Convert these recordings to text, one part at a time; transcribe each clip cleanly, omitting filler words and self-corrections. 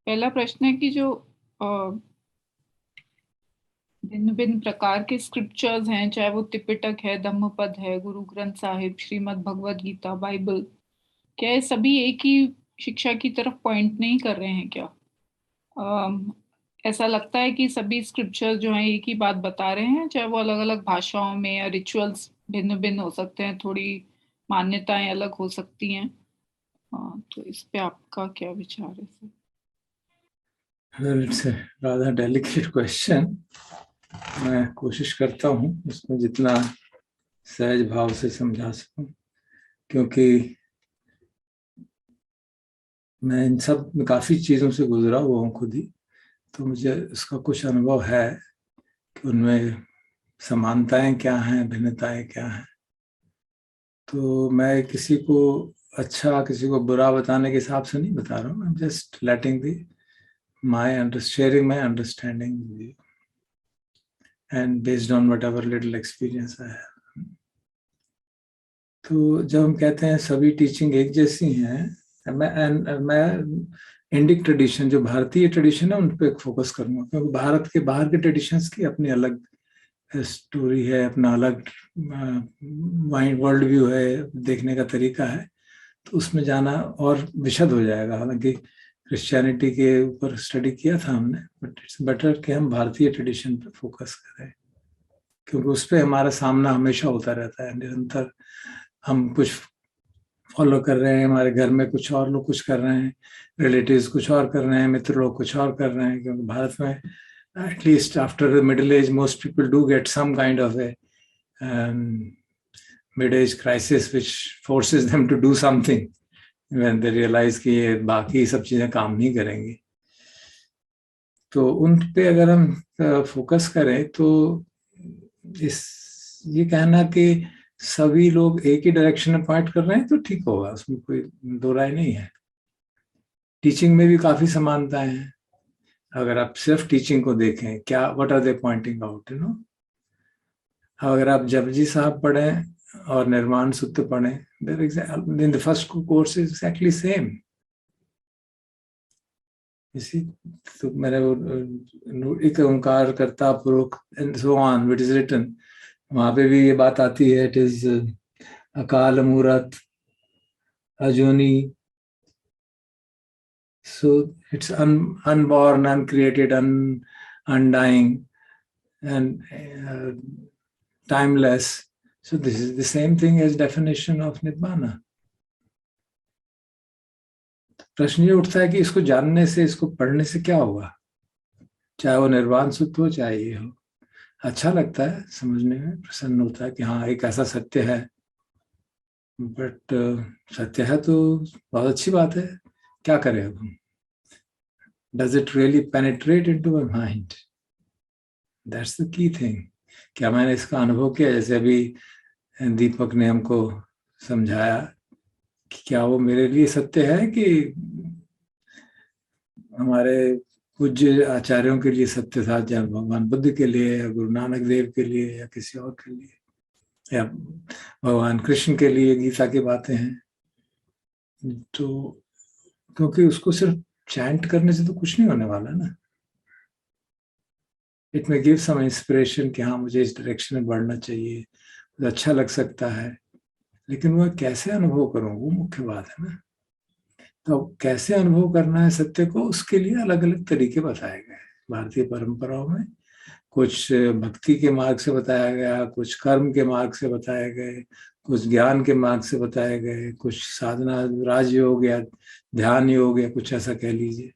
पहला प्रश्न है कि जो भिन्न भिन्न प्रकार के स्क्रिप्चर्स हैं, चाहे वो त्रिपिटक है, धम्मपद है, गुरु ग्रंथ साहिब, श्रीमद् भगवद गीता, बाइबल, क्या ये सभी एक ही शिक्षा की तरफ पॉइंट नहीं कर रहे हैं क्या? अम, ऐसा लगता है कि सभी स्क्रिप्चर्स जो हैं एक ही बात बता रहे हैं, चाहे वो अलग अलग भाषाओं में या रिचुअल्स भिन्न भिन्न हो सकते हैं, थोड़ी मान्यताएं अलग हो सकती हैं। तो इस पे आपका क्या विचार है sir? Well, it's a rather delicate question. मैं कोशिश करता हूँ उसमें जितना सहज भाव से समझा सकूं, क्योंकि मैं इन सब में काफ़ी चीज़ों से गुजरा हुआ हूँ खुद ही। तो मुझे उसका कुछ अनुभव है कि उनमें समानताएं क्या हैं, भिन्नताएं क्या हैं। तो मैं किसी को अच्छा किसी को बुरा बताने के हिसाब से नहीं बता रहा हूँ। I am just letting the my sharing my understanding and based on what ever little experience I have. तो जब हम कहते हैं सभी टीचिंग एक जैसी हैं, मैं इंडिक ट्रेडिशन, जो भारतीय ट्रेडिशन है, उन पर फोकस करूंगा, क्योंकि भारत के बाहर के ट्रेडिशंस की अपनी अलग स्टोरी है, अपना अलग माइंड वर्ल्ड व्यू है, देखने का तरीका है। तो उसमें जाना और विशद हो जाएगा। हालांकि क्रिश्चियनिटी के ऊपर स्टडी किया था हमने, बट इट्स बेटर कि हम भारतीय ट्रेडिशन पे फोकस करें, क्योंकि उस पर हमारा सामना हमेशा होता रहता है निरंतर। हम कुछ फॉलो कर रहे हैं, हमारे घर में कुछ और लोग कुछ कर रहे हैं, रिलेटिव्स कुछ और कर रहे हैं, मित्र लोग कुछ और कर रहे हैं। क्योंकि भारत में at least after the middle age most people do get some kind of a mid-age crisis which forces them to do something when they realize कि ये बाकी सब चीज़ें काम नहीं करेंगी। तो उन पे अगर हम फोकस करें तो इस ये कहना कि सभी लोग एक ही डायरेक्शन में पॉइंट कर रहे हैं तो ठीक होगा, उसमें कोई दो राय नहीं है। टीचिंग में भी काफ़ी समानताएं हैं। अगर आप सिर्फ टीचिंग को देखें, क्या what are they pointing out, you know. अगर आप जपजी साहब पढ़ें और निर्माण सूत्र पढ़ें, in the first course is exactly same. इसी तो मैंने वो एक ओंकार करता पुरुष and so on which is written, वहां पे भी ये बात आती है। इट इज अकाल मूरत अजूनी, so it's unborn, uncreated, undying, and timeless. So this is the same thing as definition of Nibbana. प्रश्न ये उठता है कि इसको जानने से, इसको पढ़ने से क्या होगा? चाहे वो निर्वाण सूत्र हो, चाहे ये हो, अच्छा लगता है समझने में, प्रसन्न होता है कि हाँ एक ऐसा सत्य है। बट सत्य है तो बहुत अच्छी बात है, क्या करें अब हम? Does it really penetrate into my mind? That's the key thing. क्या मैंने इसका अनुभव किया? जैसे अभी दीपक ने हमको समझाया कि क्या वो मेरे लिए सत्य है कि हमारे पूज्य आचार्यों के लिए सत्य था, या भगवान बुद्ध के लिए, या गुरु नानक देव के लिए, या किसी और के लिए, या भगवान कृष्ण के लिए गीता की बातें हैं। तो क्योंकि उसको सिर्फ चैंट करने से तो कुछ नहीं होने वाला ना। It may give some inspiration कि हाँ मुझे इस डायरेक्शन में बढ़ना चाहिए, मुझे अच्छा लग सकता है, लेकिन वह कैसे अनुभव करूं, वो मुख्य बात है ना। तो कैसे अनुभव करना है सत्य को, उसके लिए अलग अलग तरीके बताए गए भारतीय परंपराओं में। कुछ भक्ति के मार्ग से बताया गया, कुछ कर्म के मार्ग से बताए गए, कुछ ज्ञान के मार्ग से बताए गए, कुछ साधना राजयोग या ध्यान योग या कुछ ऐसा कह लीजिए।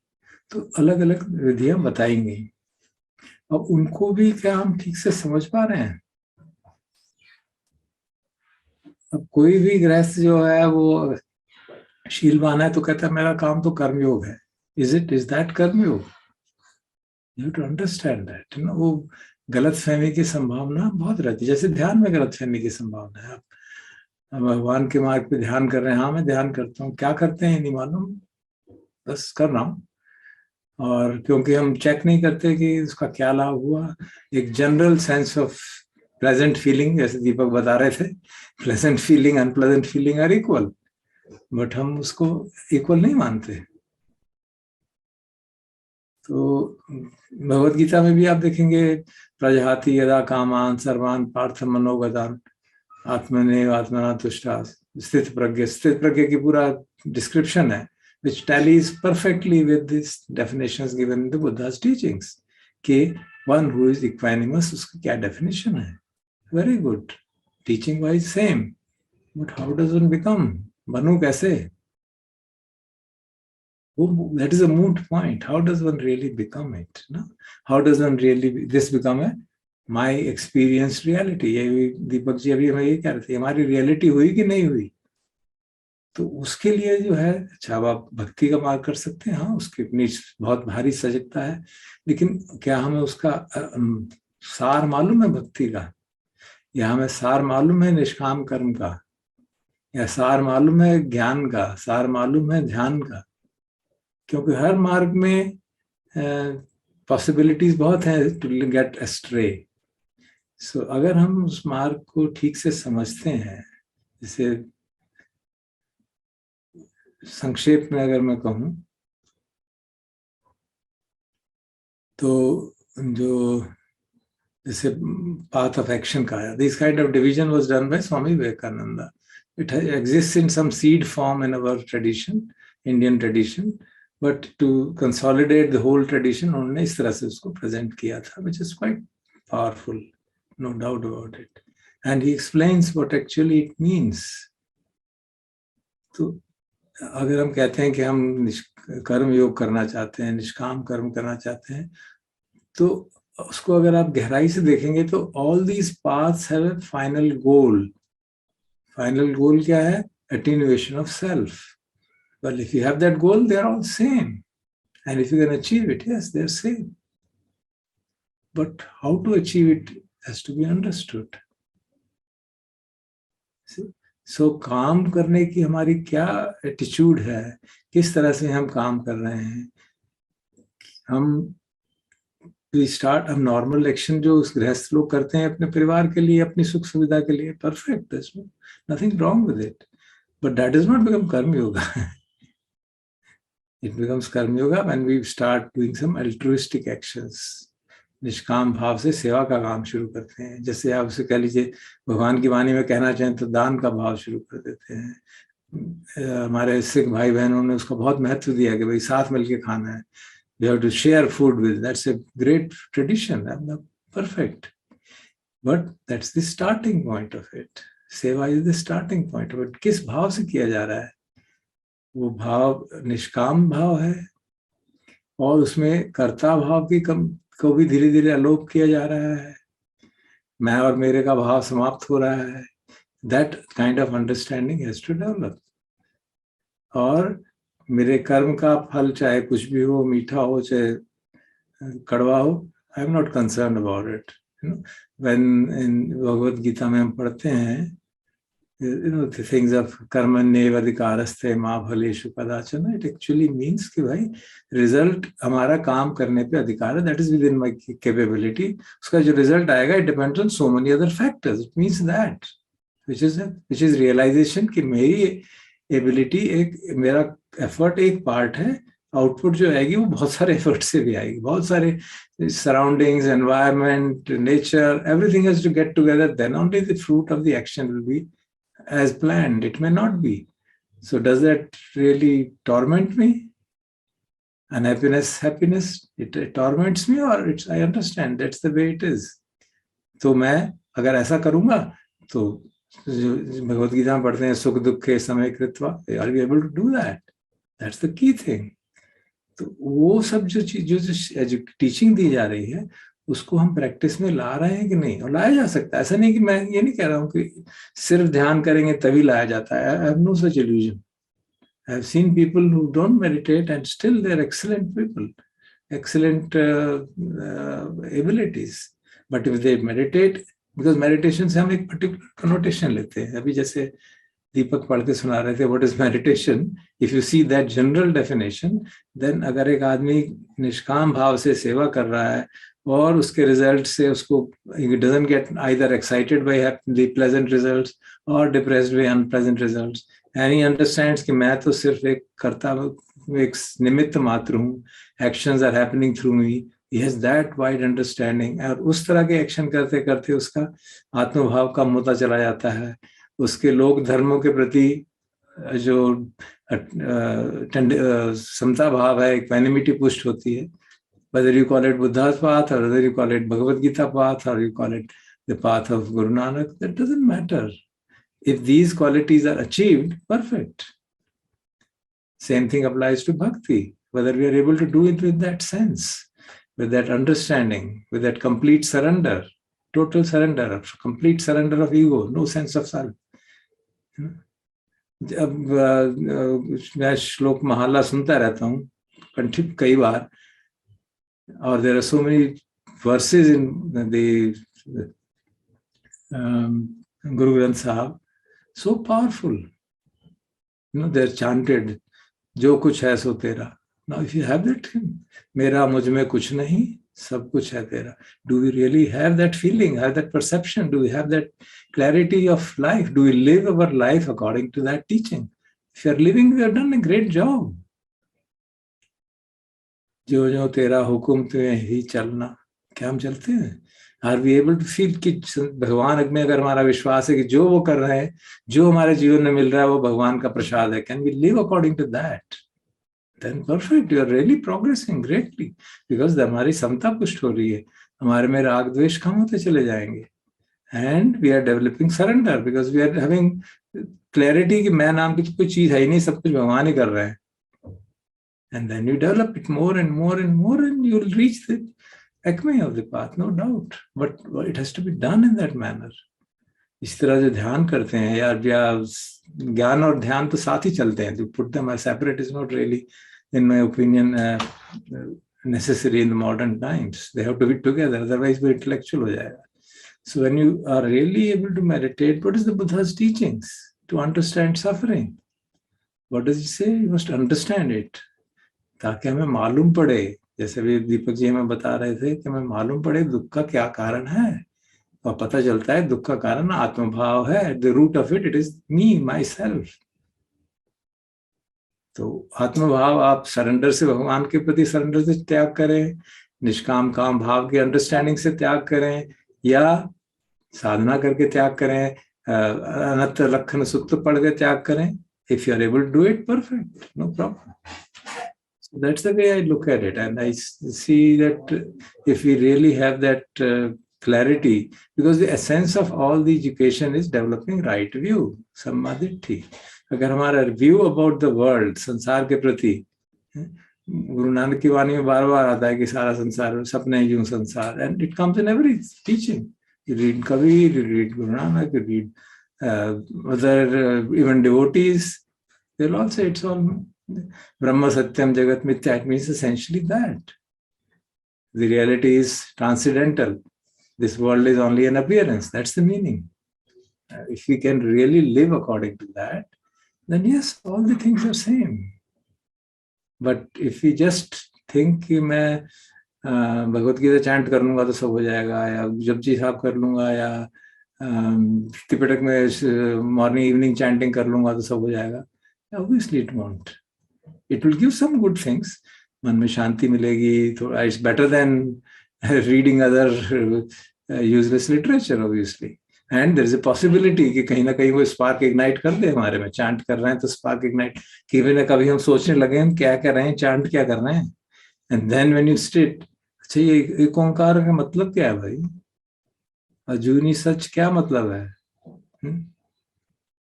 तो अलग अलग विधियां बताई गई। अब उनको भी क्या हम ठीक से समझ पा रहे हैं? अब कोई भी गृहस्थ जो है वो शीलवान है तो कहता है मेरा काम तो कर्मयोग है। इज दैट कर्मयोग? यू टू अंडरस्टैंड दैट, ना। वो गलत फहमी की संभावना बहुत रहती है, जैसे ध्यान में गलत फहमी की संभावना है। आप भगवान के मार्ग पे ध्यान कर रहे हैं, हाँ मैं ध्यान करता हूँ, क्या करते हैं नहीं मालूम, बस कर रहा हूँ। और क्योंकि हम चेक नहीं करते कि उसका क्या लाभ हुआ, एक general sense of pleasant feeling, जैसे दीपक बता रहे थे, pleasant feeling unpleasant feeling are equal, but हम उसको इक्वल नहीं मानते। तो भगवत गीता में भी आप देखेंगे प्रजहाति यदा कामान सर्वान पार्थ मनोगतान आत्मनेव आत्मना तुष्टा स्थित प्रज्ञ की पूरा डिस्क्रिप्शन है, which tallies perfectly with these definitions given in the Buddha's teachings. कि one who is equanimous, उसकी क्या definition है? Very good. Teaching wise same. But how does one become? बनूं कैसे? That is a moot point. How does one really become it? No? How does one really this become a my experienced reality? ये दीपक जी अभी हमें ये कह रहे थे, हमारी reality हुई कि नहीं हुई? तो उसके लिए जो है, अच्छा अब आप भक्ति का मार्ग कर सकते हैं, हाँ उसकी अपनी बहुत भारी सजगता है, लेकिन क्या हमें उसका सार मालूम है भक्ति का, या हमें सार मालूम है निष्काम कर्म का, या सार मालूम है ज्ञान का, सार मालूम है ध्यान का? क्योंकि हर मार्ग में पॉसिबिलिटीज बहुत हैं टू गेट एस्ट्रे। सो अगर हम उस मार्ग को ठीक से समझते हैं, जैसे संक्षेप में अगर मैं कहूं तो जो जैसे path of action का है, this kind of division was done by Swami Vivekananda. It exists in some seed form in our tradition, Indian tradition, but to consolidate the whole tradition उन्होंने इस तरह से उसको present किया था, which is quite powerful, no doubt about it. And he explains what actually it means. तो अगर हम कहते हैं कि हम कर्म योग करना चाहते हैं, निष्काम कर्म करना चाहते हैं, तो उसको अगर आप गहराई से देखेंगे तो all these paths have a final goal. Final goal क्या है? Attenuation of self. Well if you have that goal, they are all same, and if you can achieve it, yes they are same, but how to achieve it has to be understood. So काम करने की हमारी क्या attitude है, किस तरह से हम काम कर रहे हैं, हम हम नॉर्मल एक्शन जो उस गृहस्थ लोग करते हैं अपने परिवार के लिए, अपनी सुख सुविधा के लिए, perfect, nothing wrong with it, but that does not become karma yoga. It becomes karma yoga when we start doing some altruistic actions. निष्काम भाव से सेवा का काम शुरू करते हैं। जैसे आप उसे कह लीजिए, भगवान की वाणी में कहना चाहें तो दान का भाव शुरू कर देते हैं। हमारे सिख भाई बहनों ने उसको बहुत महत्व दिया कि भाई साथ मिलके खाना है, you have to share food with. That's a great tradition. Perfect. But that's the starting point of it. सेवा is the starting point of it. किस भाव से किया जा रहा है? वो भाव निष्काम भाव है, और उसमें कर्ता भाव की को भी धीरे धीरे अलोप किया जा रहा है। मैं और मेरे का भाव समाप्त हो रहा है। That kind of understanding has to develop. और मेरे कर्म का फल चाहे कुछ भी हो, मीठा हो चाहे कड़वा हो, I am not concern about it. When in Bhagavad Gita में हम पढ़ते हैं the things of कर्मण्येव अधिकारस्ते मा फलेषु कदाचन, इट एक्चुअली मीन्स कि भाई रिजल्ट हमारा काम करने पे अधिकार है, that is within my capability. उसका जो रिजल्ट आएगा it depends on so many other factors. It means that which is realisation कि मेरी एबिलिटी एक, मेरा एफर्ट एक पार्ट है, आउटपुट जो आएगी वो बहुत सारे एफर्ट से भी आएगी, बहुत सारे surroundings, environment, nature, everything has to get together, then only the fruit of the action will be as planned. It may not be. So does that really torment me? Unhappiness, happiness, it torments me, or it's, I understand that's the way it is. तो मैं अगर ऐसा करूंगा तो भगवत गीता में पढ़ते हैं सुख दुख के समय कृत्वा, are be able to do that? That's the key thing. तो वो सब जो चीज जो टीचिंग दी जा रही है उसको हम प्रैक्टिस में ला रहे हैं कि नहीं? और लाया जा सकता है। ऐसा नहीं कि मैं ये नहीं कह रहा हूँ कि सिर्फ ध्यान करेंगे तभी लाया जाता है। I have no such illusion. I have seen people who don't meditate and still they are excellent people, excellent abilities. But if they meditate, because meditation से हम एक पर्टिकुलर कनोटेशन लेते हैं। अभी जैसे दीपक पढ़ के सुना रहे थे what is meditation, if you see that general definition, then अगर एक आदमी निष्काम भाव से सेवा कर रहा है और उसके रिजल्ट से उसको doesn't get either excited by the pleasant results और depressed by unpleasant results, and he understands कि मैं तो सिर्फ एक कर्ता एक निमित्त मात्र हूँ, actions are happening through me, he has that wide understanding. और उस तरह के एक्शन करते करते उसका आत्मभाव कम होता चला जाता है, उसके लोक धर्मों के प्रति जो समता भाव है, इक्वानिमिटी पुष्ट होती है। whether you call it Buddha's path or whether you call it Bhagavad Gita path or you call it the path of Guru Nanak, that doesn't matter. If these qualities are achieved, perfect. Same thing applies to bhakti, whether we are able to do it with that sense, with that understanding, with that complete surrender, total surrender, complete surrender of ego, no sense of self. जब मैं श्लोक महला सुनता रहता हूँ कंठित कई बार, or there are so many verses in the Guru Granth Sahib, so powerful. They're chanted, जो कुछ है सो तेरा. Now, if you have that, मेरा मुझ में कुछ नहीं, सब कुछ है तेरा. Do we really have that feeling, have that perception? Do we have that clarity of life? Do we live our life according to that teaching? If you're living, we have done a great job. जो जो तेरा हुक्म तुम्हें ही चलना, क्या हम चलते हैं? Are we able to feel कि भगवान में अगर हमारा विश्वास है कि जो वो कर रहे हैं, जो हमारे जीवन में मिल रहा है वो भगवान का प्रसाद है, can we live according to that? Then perfect, you are really progressing greatly, because हमारी समता पुष्ट हो रही है, हमारे में राग द्वेष कम होते चले जाएंगे, and we are developing surrender because we are having clarity कि मैं नाम की कोई चीज है ही नहीं, सब कुछ भगवान ही कर रहे हैं. And then you develop it more and more and more, and you will reach the acme of the path, no doubt. But it has to be done in that manner. इस तरह जो ध्यान करते हैं या ज्ञान और ध्यान तो साथ ही चलते हैं. To put them as separate is not really, in my opinion, necessary in the modern times. They have to be together, otherwise वो intellectual हो जाएगा. So when you are really able to meditate, what is the Buddha's teachings? To understand suffering. What does he say? You must understand it. ताकि हमें मालूम पड़े, जैसे भी दीपक जी हमें बता रहे थे कि हमें मालूम पड़े दुख का क्या कारण है, और पता चलता है दुख का कारण आत्मभाव है. The root of it is me, myself. तो आत्मभाव आप सरेंडर से, भगवान के प्रति सरेंडर से त्याग करें, निष्काम काम भाव के अंडरस्टैंडिंग से त्याग करें, या साधना करके त्याग करें, अनंत लक्षण सूत्र पढ़ के त्याग करें. If you are able to do it, perfect, no problem. That's the way I look at it, and I see that if we really have that clarity, because the essence of all the education is developing right view, sammaditthi. अगर हमारा view about the world, संसार के प्रति, गुरु नानक की वाणी में बार बार आता है कि सारा संसार सपने यूं संसार, and it comes in every teaching. You read Kabir, you read Guru Nanak, you read other even devotees, they'll all say it's all Brahma Satyam Jagat Mithya. It means essentially that the reality is transcendental. This world is only an appearance. That's the meaning. If we can really live according to that, then yes, all the things are same. But if we just think कि मैं Bhagavad Gita chant कर लूंगा तो सब हो जाएगा, या जपजी साहब कर लूंगा, या त्रिपिटक में मॉर्निंग इवनिंग चैंटिंग कर लूंगा तो सब हो जाएगा, obviously it won't. It will give some good things. मन में शांति मिलेगी, थोड़ा it's better than reading other useless literature, obviously. And there is a possibility कि कहीं ना कहीं वो spark ignite कर दे हमारे में. चांट कर रहे हैं तो spark ignite, कभी ना कभी हम सोचने लगे हम क्या कर रहे हैं, चांट क्या कर रहे हैं. And then when you sit, अच्छा ये एक ओंकार का मतलब क्या है भाई, अजूनी सच क्या मतलब है?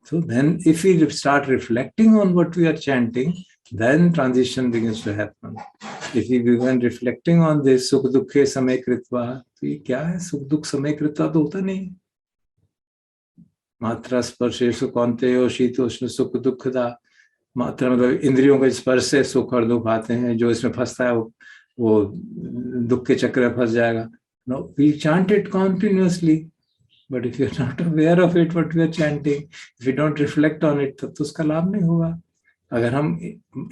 So then if we start reflecting on what we are chanting, then transition begins to happen. If we begin reflecting on this, sukh dukhe samay kritva, तो ये क्या है? सुख दुख समय कृत्वा तो होता नहीं. मात्रा स्पर्शेषु कौन्तेयो शीतोष्ण सुख दुखदा. मात्रा मतलब इंद्रियों के स्पर्श से सुख और दुख आते हैं, जो इसमें फंसता है वो दुख के चक्र में फंस जाएगा. No, we chant it continuously. But if you're not aware of it, what we are chanting, if you don't reflect on it, तब तो उसका लाभ नहीं होगा. अगर हम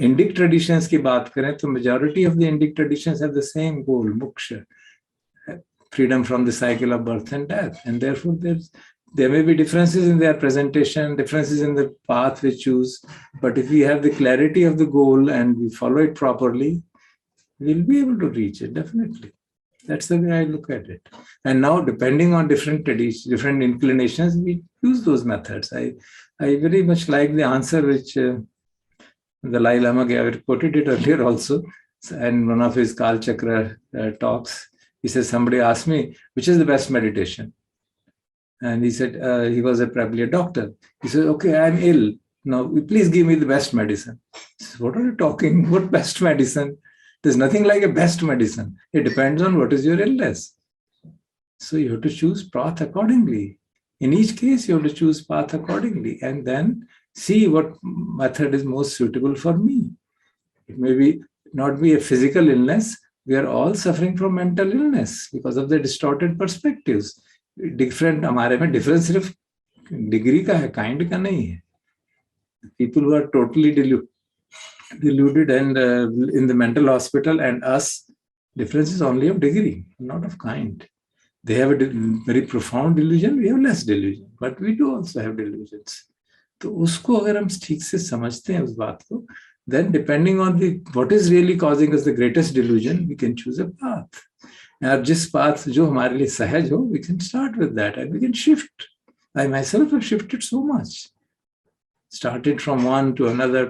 Indic traditions की बात करें तो majority of the Indic traditions have the same goal, moksha, freedom from the cycle of birth and death, and therefore there's There may be differences in their presentation, differences in the path we choose, but if we have the clarity of the goal and we follow it properly, we'll be able to reach it, definitely. That's the way I look at it. And now, depending on different traditions, different inclinations, we use those methods. I very much like the answer which the Dalai Lama gave. I quoted it earlier also, and one of his Kal Chakra talks. He says, somebody asked me, which is the best meditation? And he said, he was probably a doctor. He said, okay, I'm ill. Now, please give me the best medicine. Said, what are you talking? What best medicine? There's nothing like a best medicine. It depends on what is your illness. So you have to choose path accordingly. In each case, you have to choose path accordingly and then see what method is most suitable for me. It may not be a physical illness. We are all suffering from mental illness because of the distorted perspectives. Different, हमारे में difference सिर्फ degree का है, kind का नहीं है. People who are totally deluded and in the mental hospital and us, difference is only of degree, not of kind. They have a very profound delusion, we have less delusion, but we do also have delusions. तो उसको अगर हम ठीक से समझते हैं उस बात को, then depending on what is really causing us the greatest delusion, we can choose a path. और जिस path जो हमारे लिए सहज हो, we can start with that and we can shift. I myself have shifted so much. Started from one to another,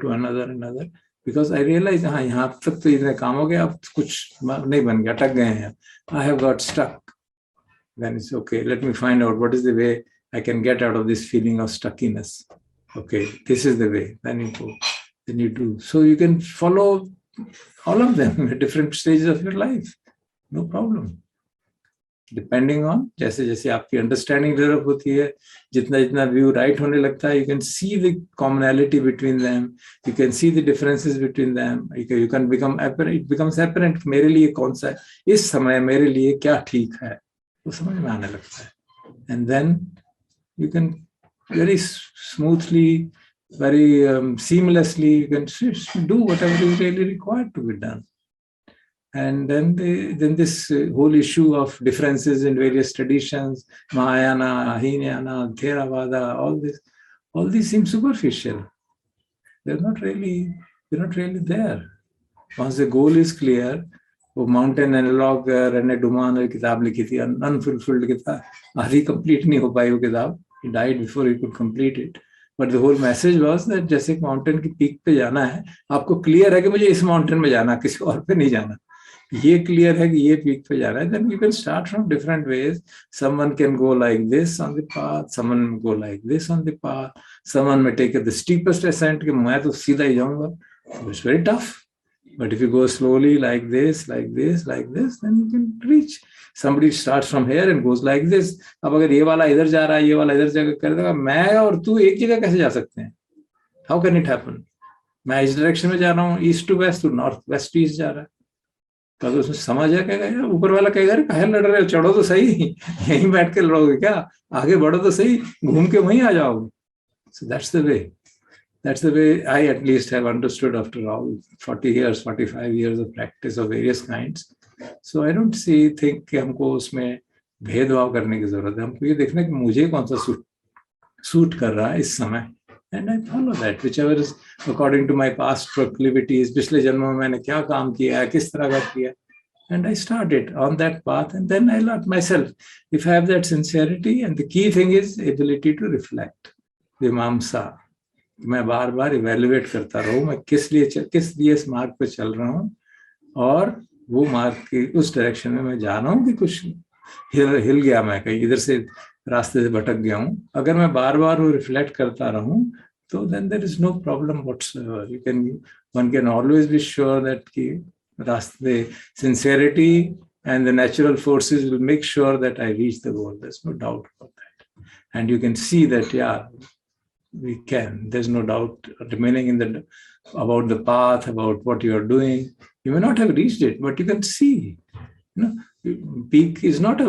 because I realized, हाँ यहाँ तक तो इतने काम हो गए, अब कुछ नहीं बन गया, अटक गए हैं. I have got stuck. Then it's okay, let me find out what is the way I can get out of this feeling of stuckiness. Okay, this is the way. Then you go, then you do. So you can follow all of them at different stages of your life. No problem. Depending on, जैसे जैसे आपकी understanding develop होती है, जितना जितना view right होने लगता है, you can see the commonality between them, you can see the differences between them, you can become apparent, it becomes apparent मेरे लिए कौन सा है, इस समय मेरे लिए क्या ठीक है, वो समझ में आने लगता है. And then you can very smoothly, very seamlessly, you can do whatever is really required to be done. And then this whole issue of differences in various traditions, Mahayana, Hinayana, Theravada, all these seem superficial. They're not really there. Once the goal is clear, वो mountain analogue Renee डुमान ने किताब लिखी थी, unfulfilled किताब, आधी complete नहीं हो पाई वो किताब. He died before he could complete it. But the whole message was that जैसे एक माउंटेन की पीक पे जाना है, आपको क्लियर है कि मुझे इस माउंटेन में जाना, किसी और पे नहीं जाना. ये क्लियर है कि ये पीक पे जाना है, then you can start from different ways. Someone can go like this on the path, someone may go like this on the path, someone may take the steepest ascent कि मैं तो सीधा ही जाऊंगा. It's very tough. But if you go slowly like this, then you can reach. Somebody starts from here and goes like this. अब अगर ये वाला इधर जा रहा है, ये वाला इधर जाकर कर देगा, मैं और तू एक जगह कैसे जा सकते हैं? How can it happen? मैं इस डायरेक्शन में जा रहा हूँ, ईस्ट टू वेस्ट, तू नॉर्थ वेस्ट टू ईस्ट जा रहा है. तो उसमें समझ आ कहेगा यार, ऊपर वाला कहेगा काहे लड़ रहे हो, चढ़ो तो सही, यहीं बैठ के लड़ोगे क्या, आगे बढ़ो तो सही, घूम के वहीं आ जाओगे. So that's the way. That's the way I at least have understood after all 40 years, 45 years of practice of various kinds. So I don't think कि हमको उसमें भेदभाव करने की जरूरत है. हमको ये देखना कि मुझे कौन सा सूट कर रहा है इस समय. And I follow that, whichever is according to my past proclivities. पिछले जन्मों में मैंने क्या काम किया है, किस तरह का किया, and I started on that path, and then I learned myself. If I have that sincerity, and the key thing is ability to reflect, vimamsa. मैं बार बार इवेल्युएट करता रहूं, मैं किस लिए इस मार्ग पे चल रहा हूं, और वो मार्ग की उस डायरेक्शन में मैं जा रहा हूं कि कुछ हिल गया, मैं कहीं इधर से रास्ते से भटक गया हूं. अगर मैं बार बार वो रिफ्लेक्ट करता रहूं, तो then there is no problem whatsoever. One can always be sure that कि रास्ते, sincerity and the natural forces will make sure that I reach the goal. There's no doubt about that. And you can see that, yeah, we can. There's no doubt remaining about the path, about what you are doing. You may not have reached it, but you can see. Peak is not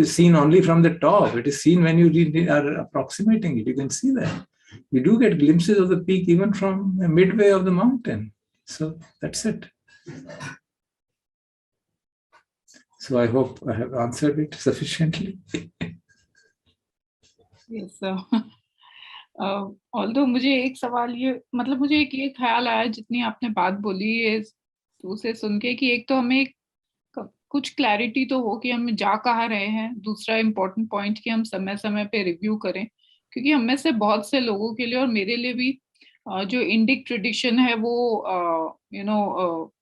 seen only from the top. It is seen when you are approximating it. You can see that. You do get glimpses of the peak even from the midway of the mountain. So that's it. So I hope I have answered it sufficiently. Yes, sir. Although मुझे एक सवाल ये मतलब मुझे एक ये ख्याल आया जितनी आपने बात बोली है तो उसे सुन के कि एक तो हमें कुछ क्लैरिटी तो हो कि हम जा कहाँ रहे हैं, दूसरा इम्पोर्टेंट पॉइंट कि हम समय समय पे रिव्यू करें, क्योंकि हम में से बहुत से लोगों के लिए और मेरे लिए भी जो इंडिक ट्रेडिशन है वो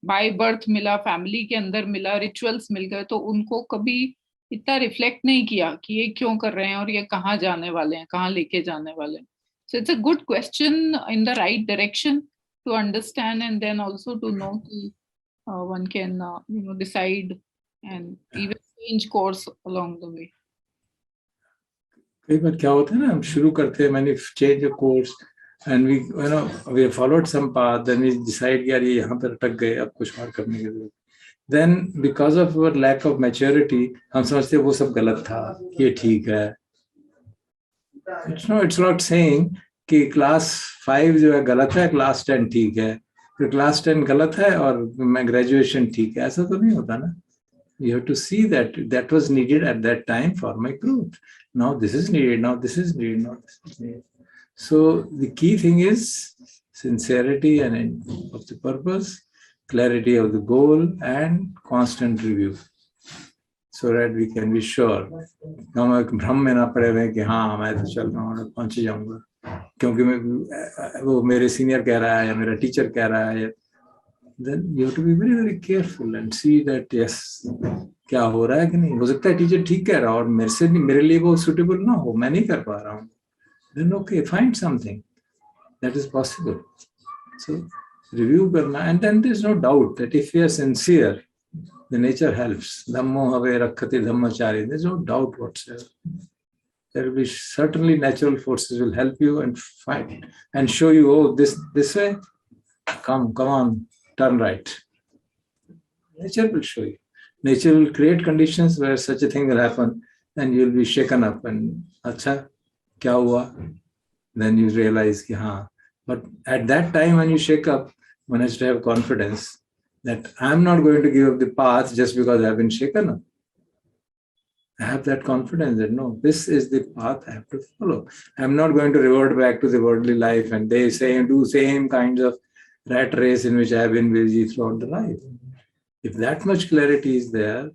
बाय बर्थ मिला, फैमिली के अंदर मिला, रिचुअल्स मिल गए, तो उनको कभी इतना रिफ्लेक्ट नहीं किया कि ये क्यों कर रहे हैं और ये कहाँ जाने वाले हैं, कहाँ लेके जाने वाले हैं. So it's a good question in the right direction to understand and then also to know कि one can decide and even change course along the way. कई बार क्या होता है ना, हम शुरू करते हैं, मैंने change course and we followed some path, then we decide यार ये यहाँ पर अटक गए, अब कुछ और करने की जरूरत. Then because of our lack of maturity हम समझते हैं वो सब गलत था, ये ठीक है. इट्स नॉट सेइंग कि क्लास 5 जो है गलत है, क्लास 10 ठीक है, फिर क्लास 10 गलत है और मैं ग्रेजुएशन ठीक है, ऐसा तो नहीं होता ना. You have to see that was needed at that time for my growth. Now this is needed, now this is needed, now this is needed. So the key thing is sincerity and of the purpose, clarity of the goal, and constant review, so that we can be sure. हम एक भ्रम में ना पड़े रहे कि हाँ मैं तो चल रहा हूँ, पहुंच जाऊंगा क्योंकि वो मेरे सीनियर कह रहा है या मेरा टीचर कह रहा है. Then you have to be very very careful and see that yes क्या हो रहा है कि नहीं. हो सकता है टीचर ठीक कह रहा हो और मेरे लिए वो सुटेबल ना हो, मैं नहीं कर पा रहा हूँ. Then okay, find something that is possible. So review करना, and then there's no doubt that if you are sincere, the nature helps. Dhammo have rakhati dhammachari. There's no doubt whatsoever. There will be certainly natural forces will help you and find and show you, oh, this way, come on, turn right. Nature will show you. Nature will create conditions where such a thing will happen and you'll be shaken up and acha kya hua. Then you realize ki haan. But at that time when you shake up, one has to have confidence that I'm not going to give up the path just because I've been shaken up. I have that confidence that no, this is the path I have to follow. I'm not going to revert back to the worldly life and they say and do same kinds of rat race in which I have been busy throughout the life. If that much clarity is there,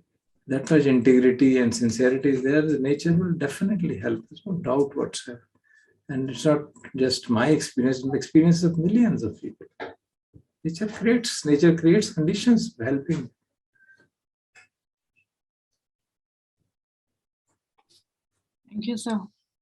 that much integrity and sincerity is there, the nature will definitely help. There's no doubt whatsoever. And it's not just my experience, it's the experience of millions of people. Nature creates conditions for helping. Thank you, sir.